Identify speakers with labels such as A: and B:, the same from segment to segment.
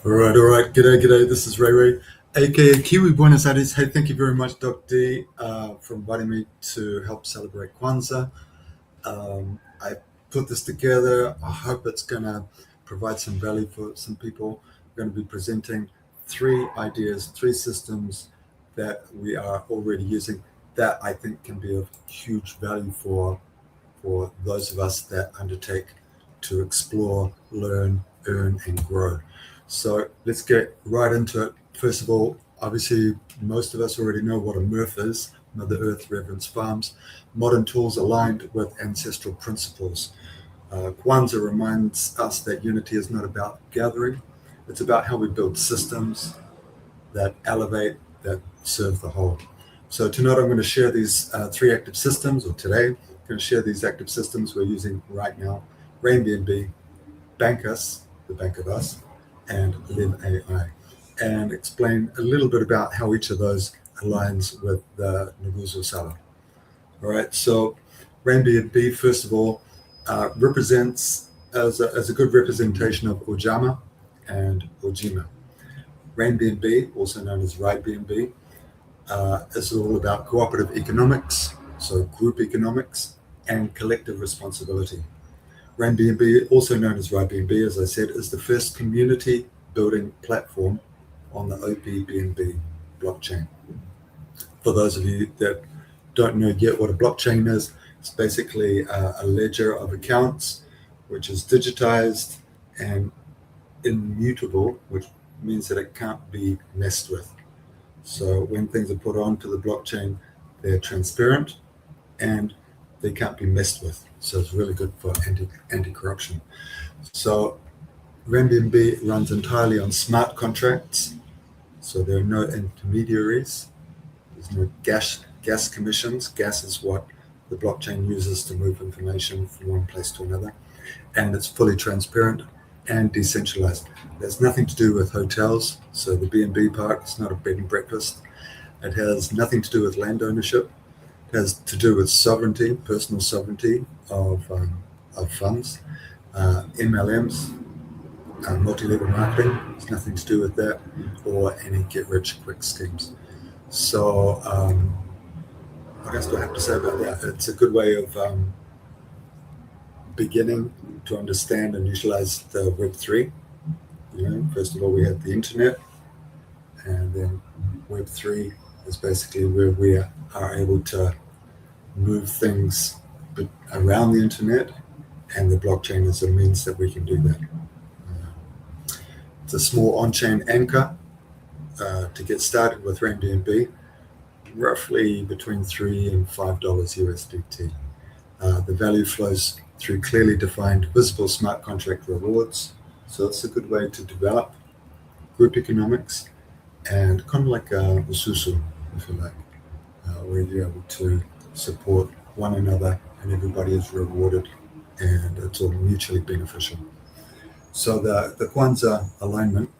A: All right. G'day. This is Ray, aka Kiwi Buenos Aires. Hey, thank you very much, Dr. D, for inviting me to help celebrate Kwanzaa. I put this together. I hope it's going to provide some value for some people. We're going to be presenting three ideas, three systems that we are already using that I think can be of huge value for those of us that undertake to explore, learn, earn, and grow. So let's get right into it. First of all, obviously, most of us already know what a MRF is, Mother Earth Reverence Farms, modern tools aligned with ancestral principles. Kwanzaa reminds us that unity is not about gathering, it's about how we build systems that elevate, that serve the whole. So tonight I'm going to share these three active systems, or today I'm going to share these active systems we're using right now: RainBNB, BANCUS, the Bank of Us, and LEV, and explain a little bit about how each of those aligns with the Nguzo Saba. All right, so RainBNB, first of all, represents as a good representation of Ujamaa and Ujamaa. RainBNB, also known as RideBNB, is all about cooperative economics, so group economics, and collective responsibility. RainBNB, also known as RideBNB, as I said, is the first community building platform on the opBNB blockchain. For those of you that don't know yet what a blockchain is, it's basically a ledger of accounts, which is digitized and immutable, which means that it can't be messed with. So when things are put onto the blockchain, they're transparent and they can't be messed with. So it's really good for anti-corruption. So RainBNB runs entirely on smart contracts. So there are no intermediaries. There's no gas commissions. Gas is what the blockchain uses to move information from one place to another. And it's fully transparent and decentralized. There's nothing to do with hotels. So the B&B part is not a bed and breakfast. It has nothing to do with land ownership. It has to do with sovereignty, personal sovereignty of funds. MLMs, multi-level marketing, has nothing to do with that, or any get-rich-quick schemes. So what else do I have to say about that? It's a good way of beginning to understand and utilize the Web3. First of all, we have the internet, and then Web3 is basically where we are able to move things around the internet, and the blockchain is a means that we can do that. It's a small on-chain anchor to get started with RainBNB, roughly between $3 and $5 USDT. The value flows through clearly defined, visible smart contract rewards. So it's a good way to develop group economics, and kind of like a Ususu, if you like, where you're able to support one another and everybody is rewarded and it's all mutually beneficial. So the Kwanzaa alignment,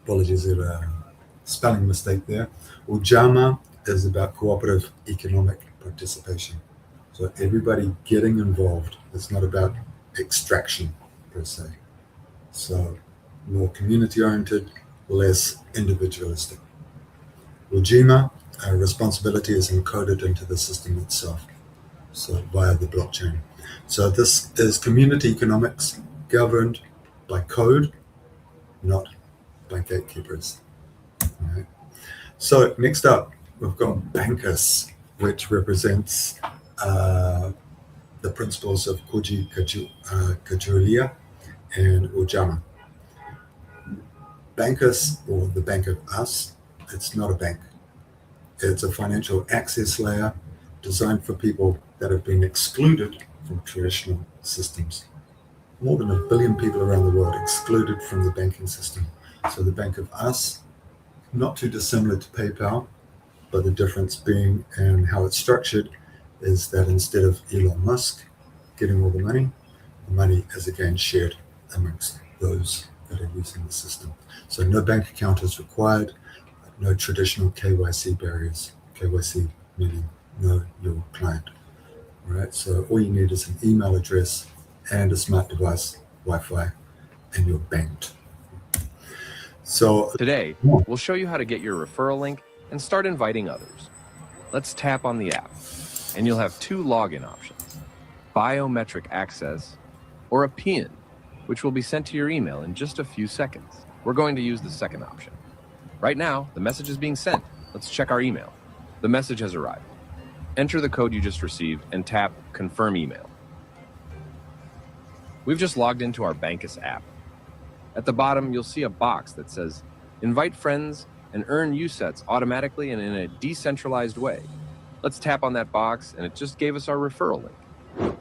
A: apologies for a spelling mistake there. Ujamaa is about cooperative economic participation. So everybody getting involved. It's not about extraction per se. So more community oriented, less individualistic. Ujamaa, responsibility is encoded into the system itself, so via the blockchain. So this is community economics governed by code, not by gatekeepers. All right. So next up, we've got BANCUS, which represents the principles of Kujichagulia and Ujamaa. BANCUS, or the Bank of Us, it's not a bank. It's a financial access layer designed for people that have been excluded from traditional systems. More than 1 billion people around the world excluded from the banking system. So the Bank of Us, not too dissimilar to PayPal, but the difference being and how it's structured is that instead of Elon Musk getting all the money is again shared amongst those that are using the system. So no bank account is required, no traditional KYC barriers. KYC meaning know your client. All right, so all you need is an email address and a smart device, Wi-Fi, and you're banked. So
B: Today, we'll show you how to get your referral link and start inviting others. Let's tap on the app, and you'll have two login options: biometric access or a PIN, which will be sent to your email in just a few seconds. We're going to use the second option. Right now, the message is being sent. Let's check our email. The message has arrived. Enter the code you just received and tap Confirm Email. We've just logged into our BANCUS app. At the bottom, you'll see a box that says Invite Friends and Earn USETs automatically and in a decentralized way. Let's tap on that box, and it just gave us our referral link.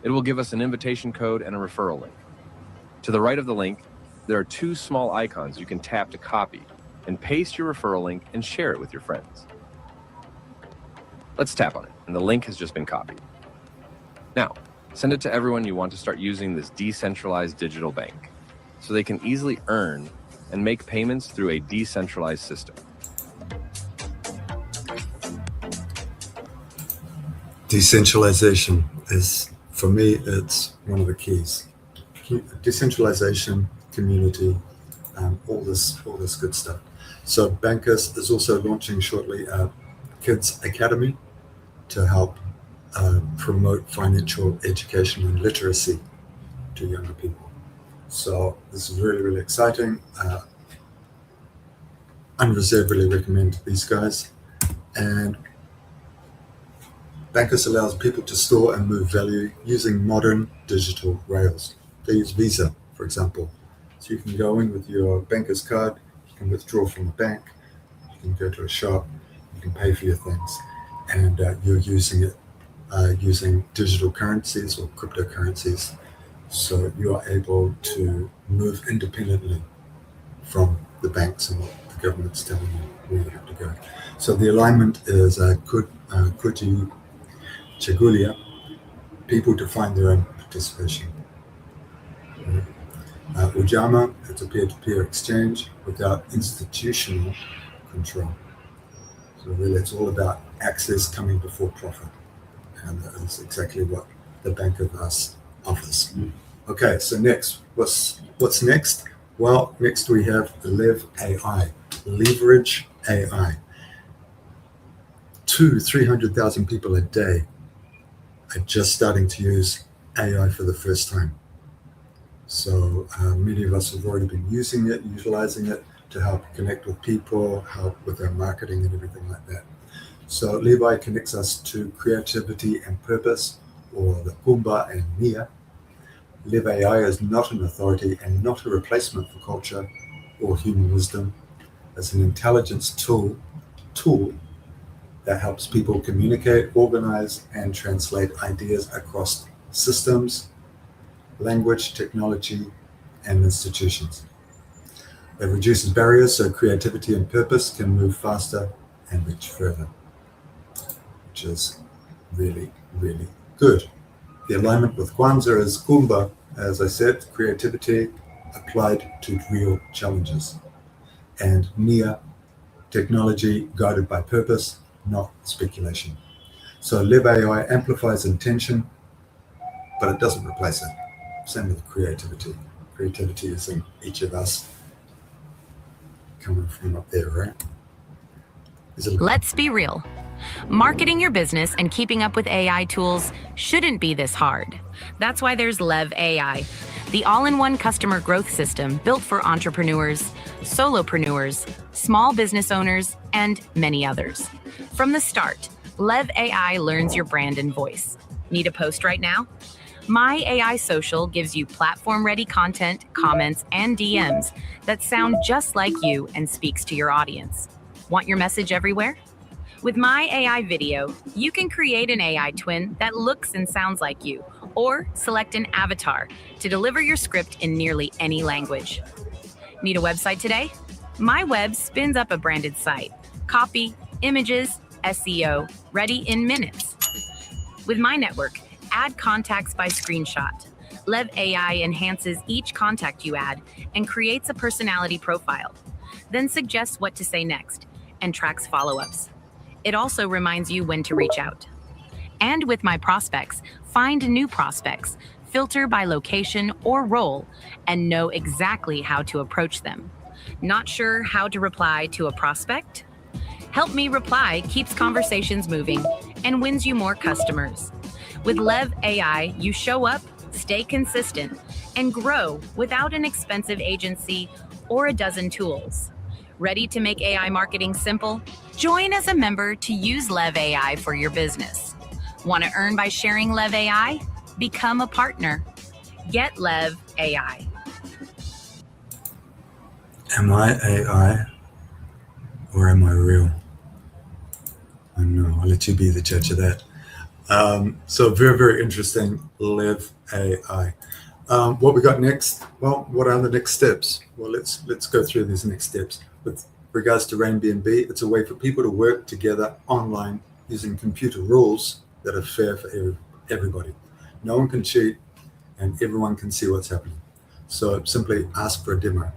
B: It will give us an invitation code and a referral link. To the right of the link, there are two small icons you can tap to copy and paste your referral link and share it with your friends. Let's tap on it, and the link has just been copied. Now, send it to everyone you want to start using this decentralized digital bank, so they can easily earn and make payments through a decentralized system.
A: decentralization is, for me, it's one of the keys. Decentralization, community, all this good stuff. So BANCUS is also launching shortly a Kids Academy to help promote financial education and literacy to younger people. So this is really, really exciting. Unreservedly recommend these guys. And BANCUS allows people to store and move value using modern digital rails. They use Visa, for example. So you can go in with your BANCUS card, you can withdraw from the bank, you can go to a shop, you can pay for your things, and you're using it using digital currencies or cryptocurrencies. So you are able to move independently from the banks and what the government's telling you where you have to go. So the alignment is Kujichagulia, people define their own participation. Ujamaa, it's a peer-to-peer exchange without institutional control. So really it's all about access coming before profit. And that is exactly what the Bank of Us offers. Okay, so next, what's next? Well, next we have LEV AI, Leverage AI. 300,000 people a day are just starting to use AI for the first time. So many of us have already been using it, utilizing it to help connect with people, help with our marketing and everything like that. So LEV connects us to creativity and purpose, or the Kuumba and Nia. LEV AI is not an authority and not a replacement for culture or human wisdom. It's an intelligence tool that helps people communicate, organize, and translate ideas across systems, language, technology, and institutions. It reduces barriers so creativity and purpose can move faster and reach further, which is really, really good. The alignment with Kwanzaa is Kuumba, as I said, creativity applied to real challenges, and Nia, technology guided by purpose, not speculation. So LEV AI amplifies intention, but it doesn't replace it. Same with creativity. Creativity is in each of us, coming from up there, right?
C: Let's be real. Marketing your business and keeping up with AI tools shouldn't be this hard. That's why there's LEV AI, the all-in-one customer growth system built for entrepreneurs, solopreneurs, small business owners, and many others. From the start, LEV AI learns your brand and voice. Need a post right now? My AI Social gives you platform-ready content, comments, and DMs that sound just like you and speaks to your audience. Want your message everywhere? With My AI Video, you can create an AI twin that looks and sounds like you, or select an avatar to deliver your script in nearly any language. Need a website today? My Web spins up a branded site. Copy, images, SEO, ready in minutes. With My Network, add contacts by screenshot. LEV AI enhances each contact you add and creates a personality profile, then suggests what to say next and tracks follow-ups. It also reminds you when to reach out. And with My Prospects, find new prospects, filter by location or role, and know exactly how to approach them. Not sure how to reply to a prospect? Help Me Reply keeps conversations moving and wins you more customers. With LEV AI, you show up, stay consistent, and grow without an expensive agency or a dozen tools. Ready to make AI marketing simple? Join as a member to use LEV AI for your business. Want to earn by sharing LEV AI? Become a partner. Get LEV AI.
A: Am I AI or am I real? I don't know. I'll let you be the judge of that. So very, very interesting, LEV AI. What we got next? Well, what are the next steps? Well, let's go through these next steps. With regards to RainBNB, it's a way for people to work together online using computer rules that are fair for everybody. No one can cheat and everyone can see what's happening. So simply ask for a demo.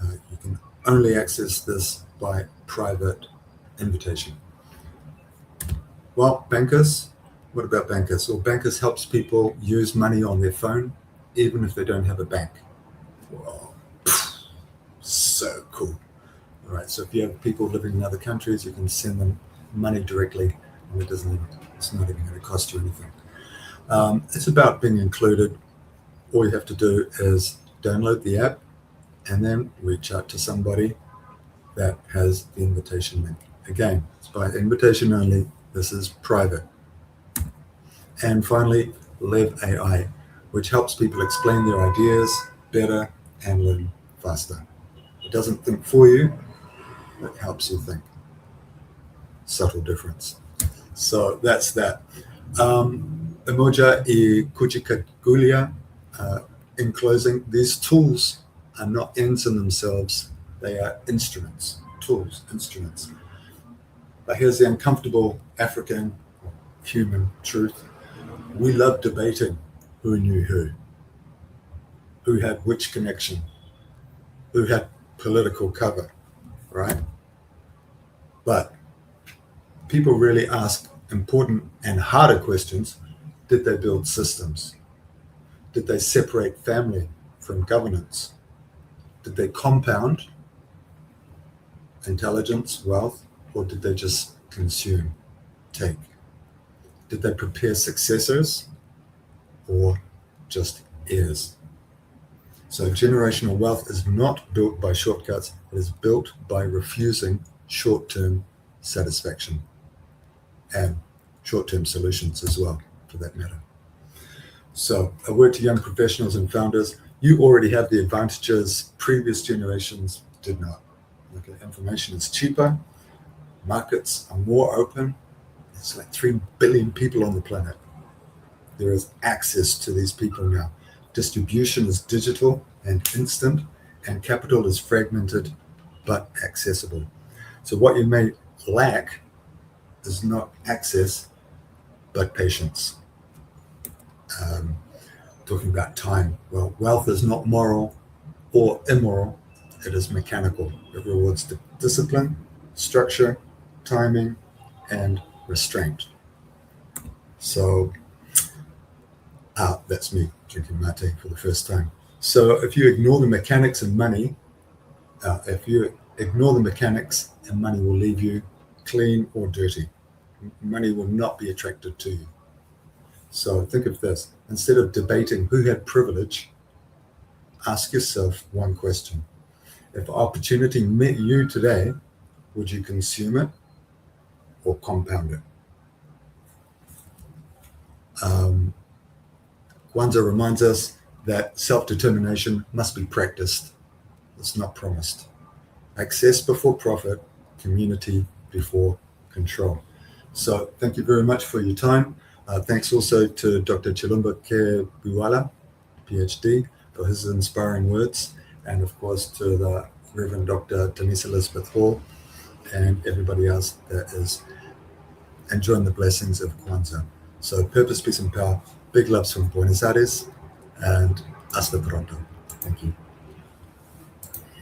A: You can only access this by private invitation. Well, BANCUS, what about BANCUS? Well, BANCUS helps people use money on their phone, even if they don't have a bank. Wow, so cool. All right, so if you have people living in other countries, you can send them money directly, and it's not even going to cost you anything. It's about being included. All you have to do is download the app and then reach out to somebody that has the invitation link. Again, it's by invitation only. This is private. And finally, LEV AI, which helps people explain their ideas better and learn faster. It doesn't think for you, it helps you think. Subtle difference. So that's that. Umoja y Kujichagulia. In closing, these tools are not ends in themselves, they are instruments, tools, instruments. But here's the uncomfortable African human truth. We love debating who knew who had which connection, who had political cover, right? But people really ask important and harder questions. Did they build systems? Did they separate family from governance? Did they compound intelligence, wealth, or did they just consume, take? Did they prepare successors or just heirs? So generational wealth is not built by shortcuts, it is built by refusing short-term satisfaction and short-term solutions as well, for that matter. So a word to young professionals and founders, you already have the advantages previous generations did not. Okay, information is cheaper, markets are more open. It's like 3 billion people on the planet. There is access to these people now. Distribution is digital and instant, and capital is fragmented but accessible. So what you may lack is not access, but patience. Talking about time. Well, wealth is not moral or immoral. It is mechanical. It rewards discipline, structure, timing, and restraint. So, that's me drinking mate for the first time. So if you ignore the mechanics and money, money will leave you clean or dirty. Money will not be attracted to you. So think of this. Instead of debating who had privilege, ask yourself one question. If opportunity met you today, would you consume it or compound it? Kwanzaa reminds us that self-determination must be practiced. It's not promised. Access before profit, community before control. So thank you very much for your time. Thanks also to Dr. Chilumba Kebuwala, PhD, for his inspiring words, and of course to the Reverend Dr. Denise Elizabeth Hall and everybody else that is enjoying the blessings of Kwanzaa. So purpose, peace, and power. Big loves from Buenos Aires, and hasta pronto. Thank you.